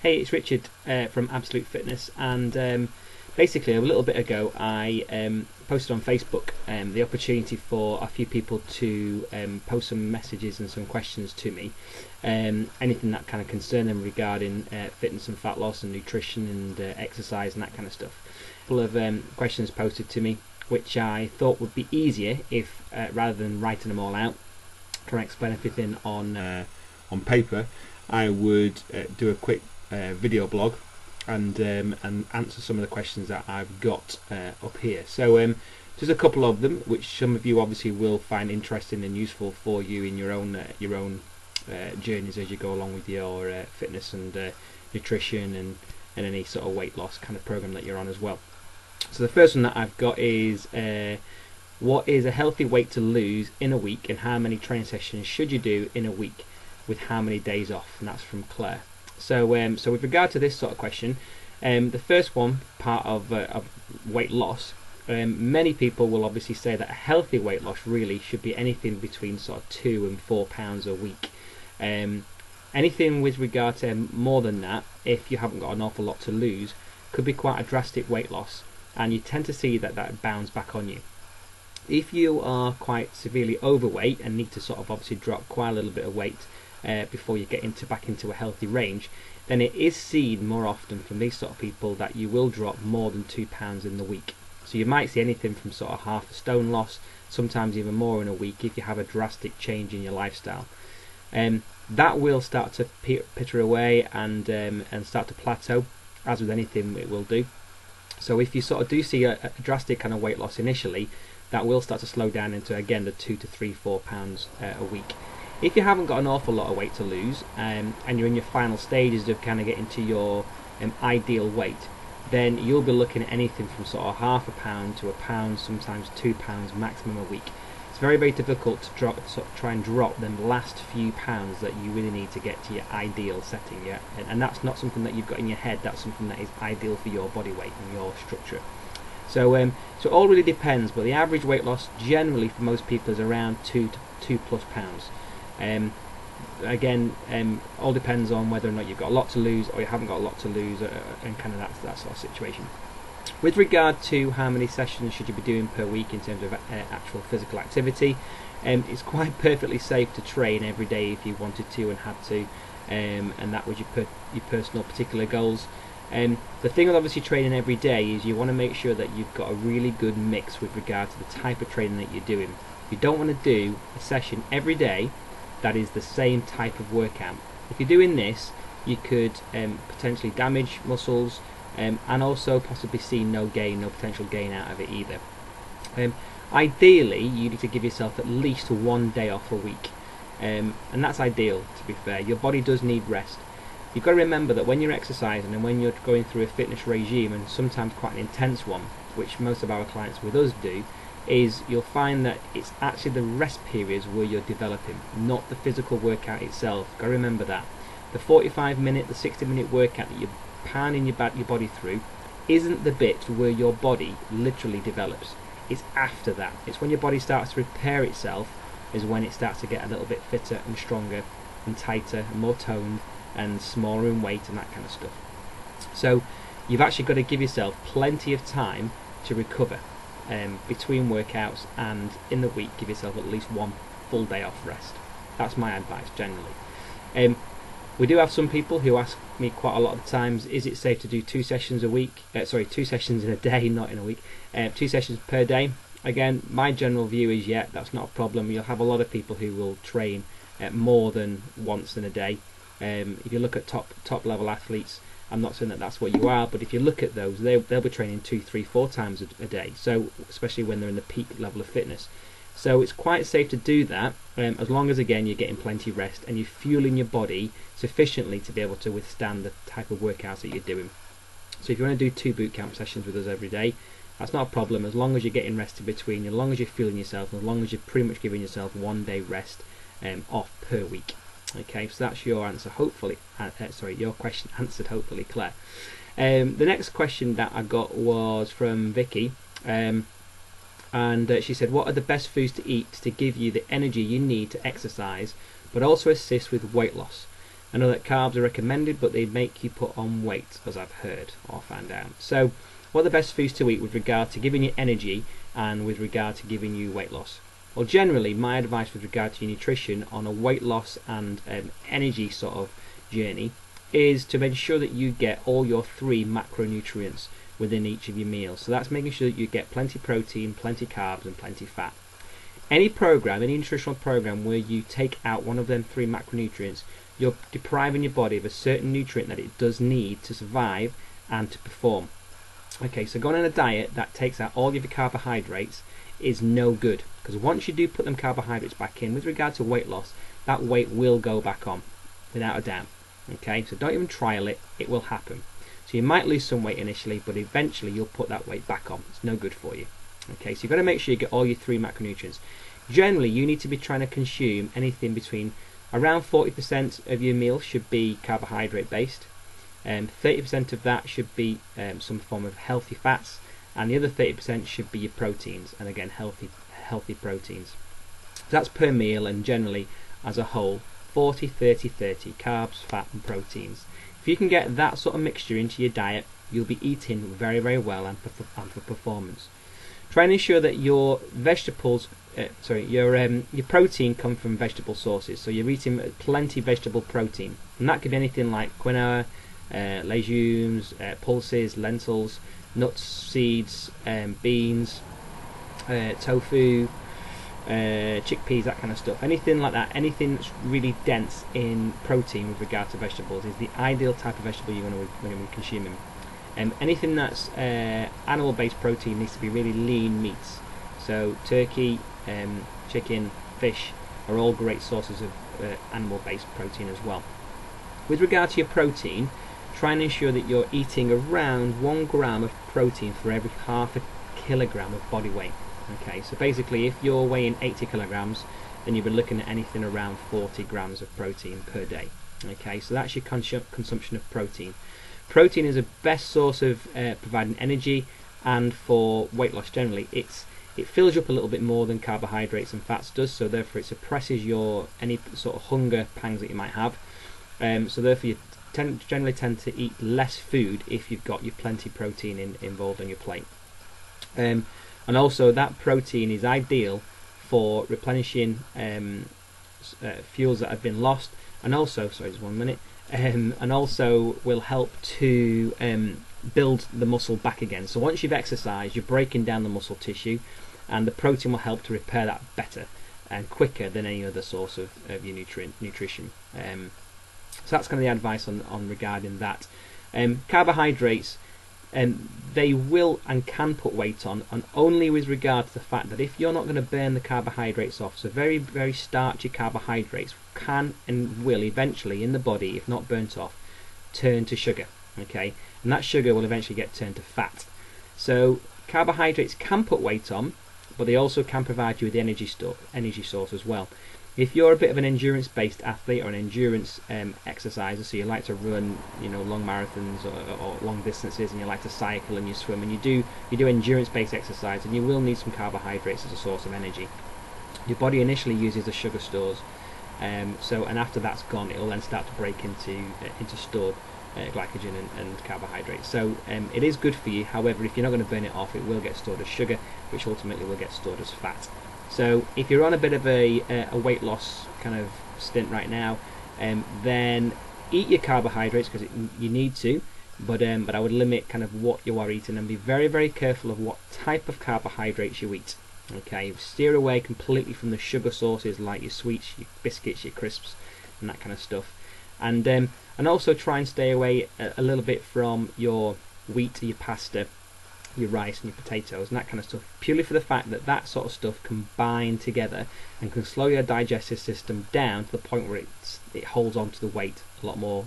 Hey, it's Richard from Absolute Fitness, and basically a little bit ago I posted on Facebook the opportunity for a few people to post some messages and some questions to me, anything that kind of concern them regarding fitness and fat loss and nutrition and exercise and that kind of stuff. A couple of questions posted to me which I thought would be easier if rather than writing them all out, trying to explain everything on paper, I would do a quick video blog and answer some of the questions that I've got up here. So just a couple of them, which some of you obviously will find interesting and useful for you in your own journeys as you go along with your fitness and nutrition and any sort of weight loss kind of program that you're on as well. So the first one that I've got is what is a healthy weight to lose in a week, and how many training sessions should you do in a week with how many days off? And that's from Claire. So so with regard to this sort of question, the first one, part of weight loss, many people will obviously say that a healthy weight loss really should be anything between sort of 2 and 4 pounds a week. Anything with regard to more than that, if you haven't got an awful lot to lose, could be quite a drastic weight loss, and you tend to see that bounce back on you. If you are quite severely overweight and need to sort of obviously drop quite a little bit of weight before you get back into a healthy range, then it is seen more often from these sort of people that you will drop more than 2 pounds in the week. So you might see anything from sort of half a stone loss, sometimes even more in a week if you have a drastic change in your lifestyle. That will start to peter away and start to plateau, as with anything it will do. So if you sort of do see a drastic kind of weight loss initially, that will start to slow down into, again, the 2 to 3, 4 pounds a week. If you haven't got an awful lot of weight to lose, and you're in your final stages of kind of getting to your ideal weight, then you'll be looking at anything from sort of half a pound to a pound, sometimes 2 pounds maximum a week. It's very, very difficult to try and drop them last few pounds that you really need to get to your ideal setting, yeah? And that's not something that you've got in your head, that's something that is ideal for your body weight and your structure. So so it all really depends, but the average weight loss generally for most people is around 2 plus pounds. Again, all depends on whether or not you've got a lot to lose or you haven't got a lot to lose, and kind of that sort of situation. With regard to how many sessions should you be doing per week in terms of actual physical activity, it's quite perfectly safe to train every day if you wanted to and had to, and that was your personal particular goals. The thing with obviously training every day is you want to make sure that you've got a really good mix with regard to the type of training that you're doing. You don't want to do a session every day that is the same type of workout. If you're doing this, you could potentially damage muscles, and also possibly see no potential gain out of it either. Ideally, you need to give yourself at least 1 day off a week, and that's ideal, to be fair. Your body does need rest. You've got to remember that when you're exercising and when you're going through a fitness regime, and sometimes quite an intense one, which most of our clients with us do, is you'll find that it's actually the rest periods where you're developing, not the physical workout itself. Got to remember that. The 45-minute, the 60-minute workout that you're pounding your body through isn't the bit where your body literally develops. It's after that. It's when your body starts to repair itself is when it starts to get a little bit fitter and stronger and tighter and more toned and smaller in weight and that kind of stuff. So you've actually got to give yourself plenty of time to recover between workouts, and in the week give yourself at least 1 full day off rest. That's my advice generally. We do have some people who ask me quite a lot of the times, is it safe to do 2 sessions a week? 2 sessions in a day, not in a week. 2 sessions per day. Again, my general view is, yeah, that's not a problem. You'll have a lot of people who will train more than once in a day. If you look at top level athletes, I'm not saying that that's what you are, but if you look at those, they'll be training 2, 3, 4 times a day. So especially when they're in the peak level of fitness. So it's quite safe to do that, as long as, again, you're getting plenty of rest and you're fueling your body sufficiently to be able to withstand the type of workouts that you're doing. So if you want to do 2 boot camp sessions with us every day, that's not a problem, as long as you're getting rest in between, as long as you're fueling yourself, as long as you're pretty much giving yourself 1 day rest off per week. Okay, so that's your answer, hopefully. Your question answered, hopefully, Claire. The next question that I got was from Vicky. And she said, what are the best foods to eat to give you the energy you need to exercise but also assist with weight loss? I know that carbs are recommended, but they make you put on weight, as I've heard or found out. So what are the best foods to eat with regard to giving you energy and with regard to giving you weight loss? Well, generally, my advice with regard to your nutrition on a weight loss and energy sort of journey is to make sure that you get all your 3 macronutrients within each of your meals. So that's making sure that you get plenty protein, plenty carbs, and plenty fat. Any program, any nutritional program where you take out one of them 3 macronutrients, you're depriving your body of a certain nutrient that it does need to survive and to perform. Okay, so going on a diet that takes out all of your carbohydrates is no good, because once you do put them carbohydrates back in, with regard to weight loss, that weight will go back on, without a doubt. Okay, so don't even trial it, it will happen. So you might lose some weight initially, but eventually you'll put that weight back on. It's no good for you. Okay, so you've got to make sure you get all your 3 macronutrients. Generally, you need to be trying to consume anything between around 40% of your meal should be carbohydrate based, 30% of that should be some form of healthy fats, and the other 30% should be your proteins, and again healthy proteins. So that's per meal, and generally as a whole 40, 30, 30 carbs, fat and proteins. If you can get that sort of mixture into your diet, you'll be eating very, very well and for performance. Try and ensure that your vegetables, your protein come from vegetable sources. So you're eating plenty vegetable protein, and that could be anything like quinoa, legumes, pulses, lentils, nuts, seeds, beans, tofu, chickpeas, that kind of stuff. Anything like that, anything that's really dense in protein with regard to vegetables is the ideal type of vegetable you want to be consuming. Anything that's animal-based protein needs to be really lean meats. So turkey, chicken, fish are all great sources of animal-based protein as well. With regard to your protein, try and ensure that you're eating around 1 gram of protein for every half a kilogram of body weight. Okay, so basically if you're weighing 80 kilograms, then you'll be looking at anything around 40 grams of protein per day. Okay, so that's your consumption of protein. Protein is the best source of providing energy, and for weight loss generally, it fills you up a little bit more than carbohydrates and fats does, so therefore it suppresses any sort of hunger pangs that you might have. So therefore you generally tend to eat less food if you've got your plenty protein involved on your plate. And also that protein is ideal for replenishing fuels that have been lost, and also, sorry, just 1 minute, and also will help to build the muscle back again. So once you've exercised, you're breaking down the muscle tissue, and the protein will help to repair that better and quicker than any other source of your nutrition. So that's kind of the advice on regarding that. Carbohydrates, they will and can put weight on, and only with regard to the fact that if you're not going to burn the carbohydrates off, so very, very starchy carbohydrates can and will eventually in the body, if not burnt off, turn to sugar. Okay, and that sugar will eventually get turned to fat. So carbohydrates can put weight on, but they also can provide you with the energy source as well. If you're a bit of an endurance-based athlete or an endurance exerciser, so you like to run, long marathons or long distances, and you like to cycle and you swim, and you do endurance-based exercise, and you will need some carbohydrates as a source of energy. Your body initially uses the sugar stores, and after that's gone, it will then start to break into stored glycogen and carbohydrates. So it is good for you. However, if you're not going to burn it off, it will get stored as sugar, which ultimately will get stored as fat. So if you're on a bit of a weight loss kind of stint right now, then eat your carbohydrates because you need to, but I would limit kind of what you are eating, and be very, very careful of what type of carbohydrates you eat. Okay, steer away completely from the sugar sources like your sweets, your biscuits, your crisps, and that kind of stuff. And also try and stay away a little bit from your wheat, your pasta, your rice and your potatoes and that kind of stuff, purely for the fact that that sort of stuff can bind together and can slow your digestive system down to the point where it holds on to the weight a lot more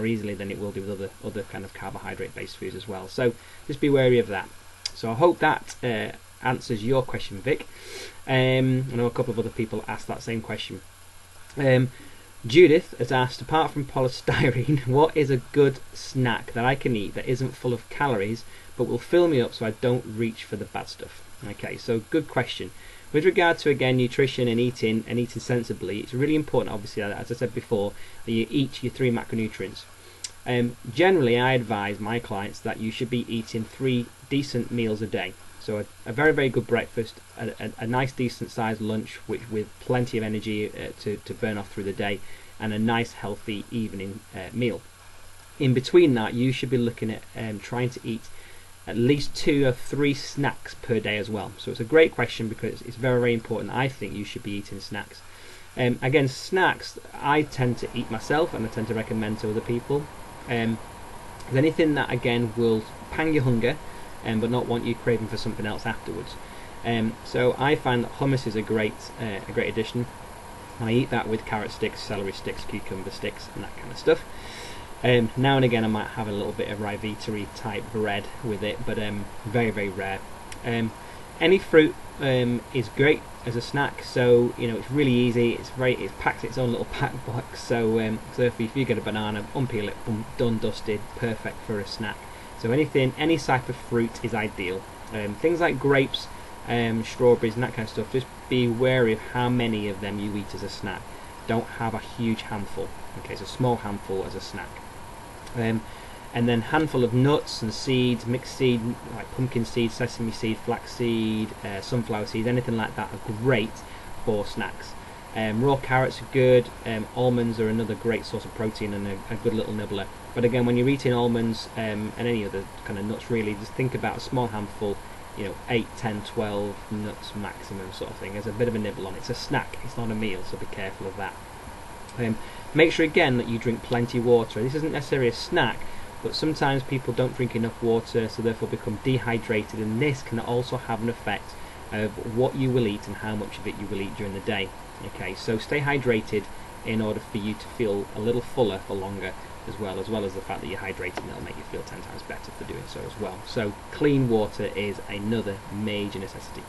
easily than it will do with other kind of carbohydrate based foods as well. So just be wary of that. So I hope that answers your question, Vic. I know a couple of other people asked that same question. Judith has asked, apart from polystyrene, what is a good snack that I can eat that isn't full of calories but will fill me up so I don't reach for the bad stuff? Okay, so good question. With regard to, again, nutrition and eating sensibly, it's really important, obviously, as I said before, that you eat your 3 macronutrients. Generally, I advise my clients that you should be eating 3 decent meals a day. So a very, very good breakfast, a nice decent sized lunch with plenty of energy to burn off through the day, and a nice healthy evening meal. In between that, you should be looking at trying to eat at least 2 or 3 snacks per day as well. So it's a great question because it's very, very important. I think you should be eating snacks. Again, snacks I tend to eat myself, and I tend to recommend to other people. Anything that, again, will pang your hunger, but not want you craving for something else afterwards. So I find that hummus is a great addition, and I eat that with carrot sticks, celery sticks, cucumber sticks, and that kind of stuff. Now and again I might have a little bit of rye type bread with it, but very, very rare. Any fruit is great as a snack, so it's really easy. It packs its own little pack box. So if you get a banana, unpeel it, boom, done, dusted, perfect for a snack. So any type of fruit is ideal. Things like grapes, strawberries, and that kind of stuff. Just be wary of how many of them you eat as a snack. Don't have a huge handful. Okay, so a small handful as a snack. And then handful of nuts and seeds, mixed seed like pumpkin seed, sesame seed, flax seed, sunflower seeds, anything like that are great for snacks. Raw carrots are good. Almonds are another great source of protein and a good little nibbler. But again, when you're eating almonds and any other kind of nuts, really, just think about a small handful, 8, 10, 12 nuts maximum sort of thing, as a bit of a nibble on. It's a snack, it's not a meal, so be careful of that. Make sure again that you drink plenty of water. This isn't necessarily a snack, but sometimes people don't drink enough water, so therefore become dehydrated, and this can also have an effect of what you will eat and how much of it you will eat during the day. Okay, so stay hydrated in order for you to feel a little fuller for longer, as well as the fact that you're hydrated, and it'll make you feel 10 times better for doing so as well. So clean water is another major necessity.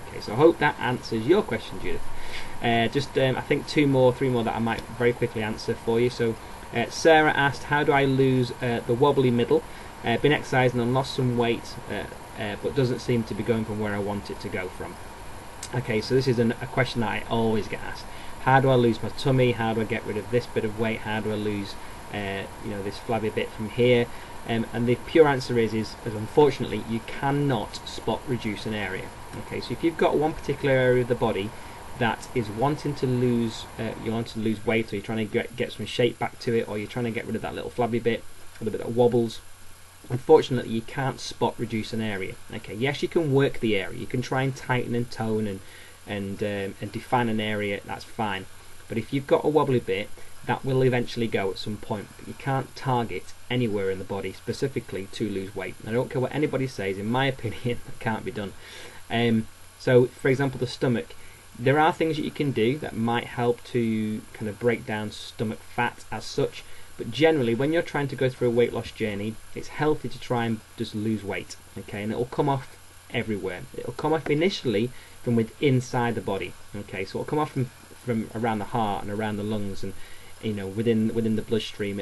Okay, so I hope that answers your question, Judith. I think 3 more that I might very quickly answer for you. So Sarah asked, how do I lose the wobbly middle? Been exercising and lost some weight, but doesn't seem to be going from where I want it to go from. Okay, so this is a question that I always get asked. How do I lose my tummy? How do I get rid of this bit of weight? How do I lose this flabby bit from here? And the pure answer is unfortunately you cannot spot reduce an area. Okay, so if you've got one particular area of the body that is wanting to lose, you want to lose weight, or you're trying to get some shape back to it, or you're trying to get rid of that little flabby bit, or the bit that wobbles, unfortunately you can't spot reduce an area. Okay, yes, you can work the area, you can try and tighten and tone and define an area, that's fine. But if you've got a wobbly bit, that will eventually go at some point. But you can't target anywhere in the body specifically to lose weight. I don't care what anybody says, in my opinion, that can't be done. So, for example, the stomach. There are things that you can do that might help to kind of break down stomach fat as such, but generally when you're trying to go through a weight loss journey, it's healthy to try and just lose weight. Okay, and it will come off everywhere. It will come off initially from inside the body. Okay, so it will come off from around the heart and around the lungs, and within the bloodstream.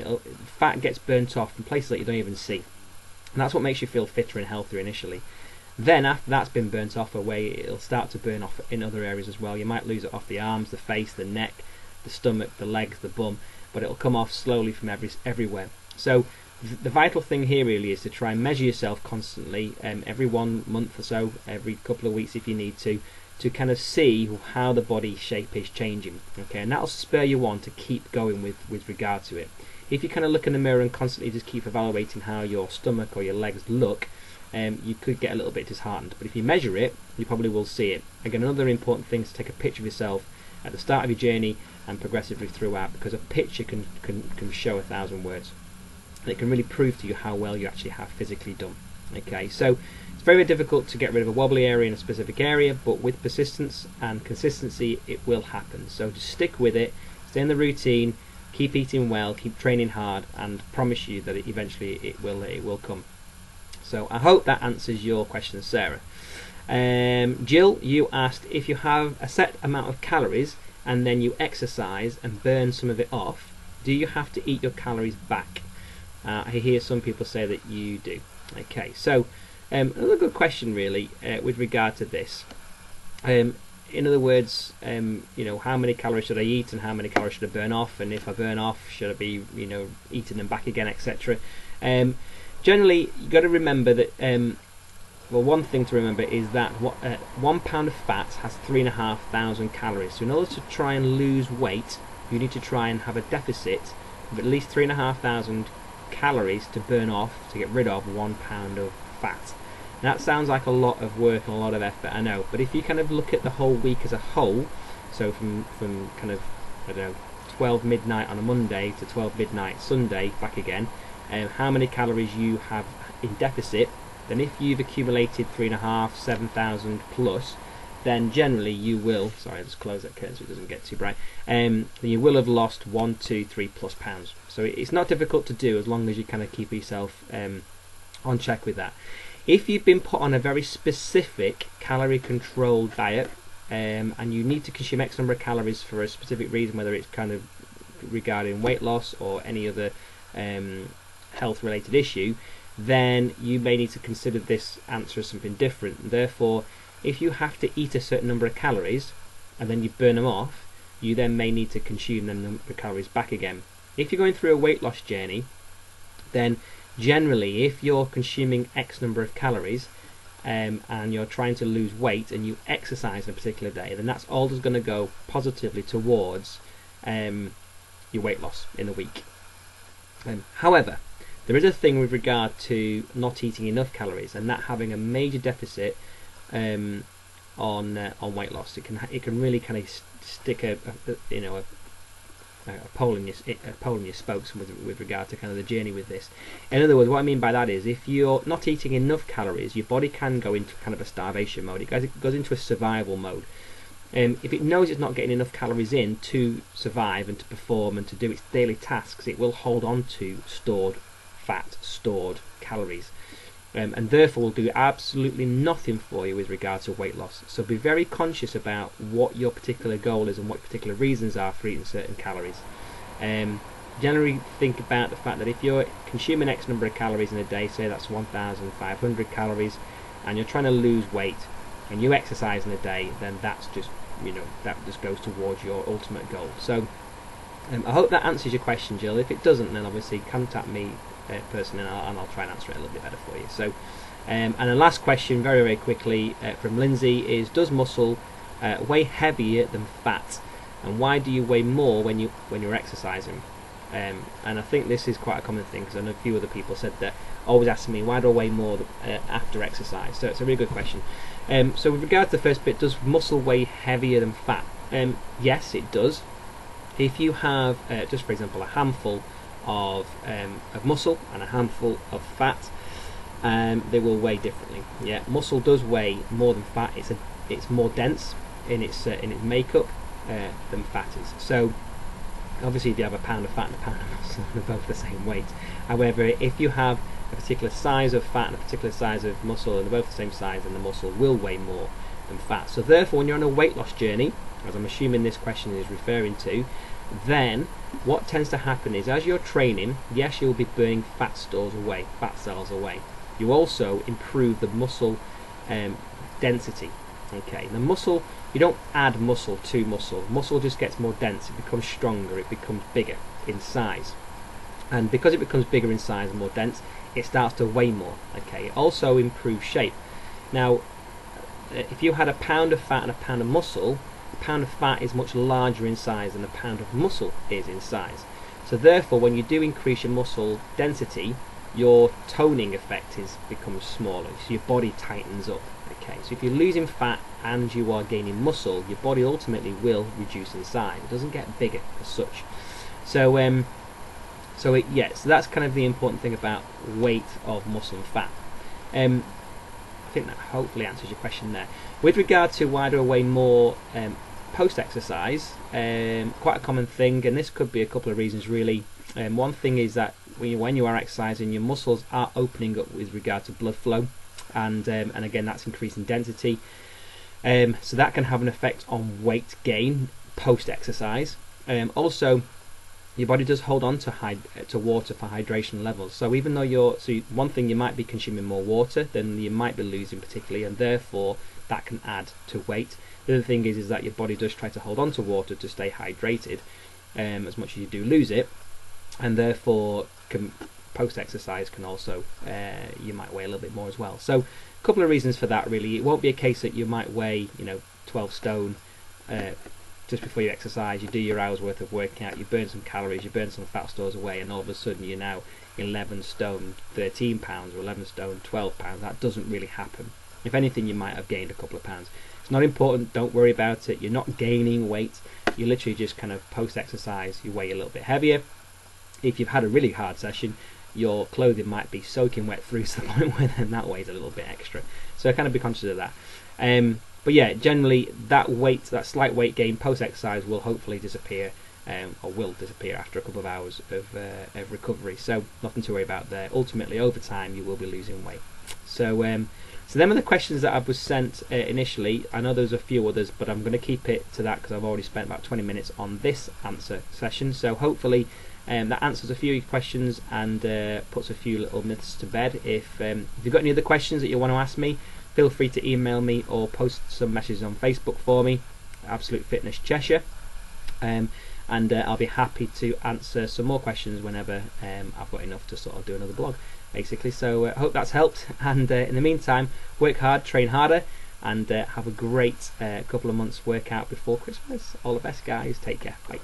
Fat gets burnt off in places that you don't even see, and that's what makes you feel fitter and healthier initially. Then after that's been burnt off away, it'll start to burn off in other areas as well. You might lose it off the arms, the face, the neck, the stomach, the legs, the bum, but it'll come off slowly from everywhere. So the vital thing here really is to try and measure yourself constantly, every 1 month or so, every couple of weeks if you need to kind of see how the body shape is changing. Okay, and that'll spur you on to keep going with regard to it. If you kind of look in the mirror and constantly just keep evaluating how your stomach or your legs look, you could get a little bit disheartened. But if you measure it, you probably will see it. Again, another important thing is to take a picture of yourself at the start of your journey and progressively throughout, because a picture can show 1,000 words, and it can really prove to you how well you actually have physically done. Okay, so it's very, very difficult to get rid of a wobbly area in a specific area, but with persistence and consistency it will happen. So just stick with it, stay in the routine, keep eating well, keep training hard, and promise you that eventually it will come. So I hope that answers your question, Sarah. Jill, you asked, if you have a set amount of calories and then you exercise and burn some of it off, do you have to eat your calories back? I hear some people say that you do. Okay, so another good question really with regard to this. in other words, how many calories should I eat and how many calories should I burn off, and if I burn off, should I be eating them back again, etc. Generally, you've got to remember that one thing to remember is that 1 pound of fat has 3,500 calories. So in order to try and lose weight, you need to try and have a deficit of at least 3,500 calories to burn off, to get rid of 1 pound of fat. Now, that sounds like a lot of work and a lot of effort, I know, but if you kind of look at the whole week as a whole, so from kind of, I don't know, 12 midnight on a Monday to 12 midnight Sunday back again, how many calories you have in deficit, then if you've accumulated 3,500, 7,000 plus, then generally you will, sorry, let's close that curtain so it doesn't get too bright, then you will have lost 1, 2, 3 plus pounds. So it's not difficult to do as long as you kind of keep yourself on check with that. If you've been put on a very specific calorie controlled diet, and you need to consume X number of calories for a specific reason, whether it's kind of regarding weight loss or any other health related issue, then you may need to consider this answer as something different. Therefore, if you have to eat a certain number of calories and then you burn them off, you then may need to consume them number of calories back again. If you're going through a weight loss journey, then generally if you're consuming X number of calories and you're trying to lose weight and you exercise on a particular day, then that's all just going to go positively towards your weight loss in a week. However, there is a thing with regard to not eating enough calories and that having a major deficit on weight loss. It can really kind of stick a pole in your spokes with regard to kind of the journey with this. In other words, what I mean by that is if you're not eating enough calories, your body can go into kind of a starvation mode. It goes into a survival mode. If it knows it's not getting enough calories in to survive and to perform and to do its daily tasks, it will hold on to stored fat, stored calories, and therefore will do absolutely nothing for you with regard to weight loss. So be very conscious about what your particular goal is and what particular reasons are for eating certain calories. Generally think about the fact that if you're consuming X number of calories in a day, say that's 1,500 calories, and you're trying to lose weight and you exercise in a day, then that's just that just goes towards your ultimate goal. So I hope that answers your question, Jill. If it doesn't, then obviously contact me personally and I'll try and answer it a little bit better for you. So and the last question very, very quickly from Lindsay is, does muscle weigh heavier than fat, and why do you weigh more when you're exercising? And I think this is quite a common thing, because I know a few other people said that, always asking me why do I weigh more after exercise. So it's a really good question. So with regard to the first bit, does muscle weigh heavier than fat? Yes, it does. If you have just for example a handful of muscle and a handful of fat, they will weigh differently. Yeah, muscle does weigh more than fat. It's more dense in its makeup than fat is. So obviously if you have a pound of fat and a pound of muscle, they're both the same weight. However, if you have a particular size of fat and a particular size of muscle and they're both the same size, then the muscle will weigh more than fat. So therefore, when you're on a weight loss journey, as I'm assuming this question is referring to, then what tends to happen is, as you're training, yes, you'll be burning fat stores away, fat cells away. You also improve the muscle density. Okay, the muscle, you don't add muscle to muscle. Muscle just gets more dense, it becomes stronger, it becomes bigger in size. And because it becomes bigger in size and more dense, it starts to weigh more. Okay, it also improves shape. Now, if you had a pound of fat and a pound of muscle, a pound of fat is much larger in size than a pound of muscle is in size. So therefore, when you do increase your muscle density, your toning effect becomes smaller, so your body tightens up. Okay, so if you're losing fat and you are gaining muscle, your body ultimately will reduce in size. It doesn't get bigger as such. So so that's kind of the important thing about weight of muscle and fat. I think that hopefully answers your question there. With regard to why do I weigh more post-exercise, quite a common thing, and this could be a couple of reasons really. One thing is that when you are exercising, your muscles are opening up with regard to blood flow, and again that's increasing density. So that can have an effect on weight gain post-exercise. Also, your body does hold on to water for hydration levels. So even though one thing, you might be consuming more water than you might be losing particularly, and therefore that can add to weight. The other thing is that your body does try to hold on to water to stay hydrated, as much as you do lose it, and therefore post-exercise can also, you might weigh a little bit more as well. So a couple of reasons for that really. It won't be a case that you might weigh 12 stone just before you exercise. You do your hours worth of working out, you burn some calories, you burn some fat stores away, and all of a sudden you're now 11 stone 13 pounds or 11 stone 12 pounds. That doesn't really happen. If anything, you might have gained a couple of pounds. It's not important, don't worry about it. You're not gaining weight, you're literally just kind of post-exercise, you weigh a little bit heavier. If you've had a really hard session, your clothing might be soaking wet through to the point where then that weighs a little bit extra. So kind of be conscious of that. But yeah, generally that slight weight gain post-exercise will hopefully disappear, or will disappear after a couple of hours of recovery. So nothing to worry about there. Ultimately, over time, you will be losing weight. So them are the questions that I was sent initially. I know there's a few others, but I'm going to keep it to that because I've already spent about 20 minutes on this answer session. So hopefully that answers a few of your questions and puts a few little myths to bed. If you've got any other questions that you want to ask me, feel free to email me or post some messages on Facebook for me, Absolute Fitness Cheshire, and I'll be happy to answer some more questions whenever I've got enough to sort of do another blog, basically. So I hope that's helped, and in the meantime, work hard, train harder, and have a great couple of months workout before Christmas. All the best, guys. Take care. Bye.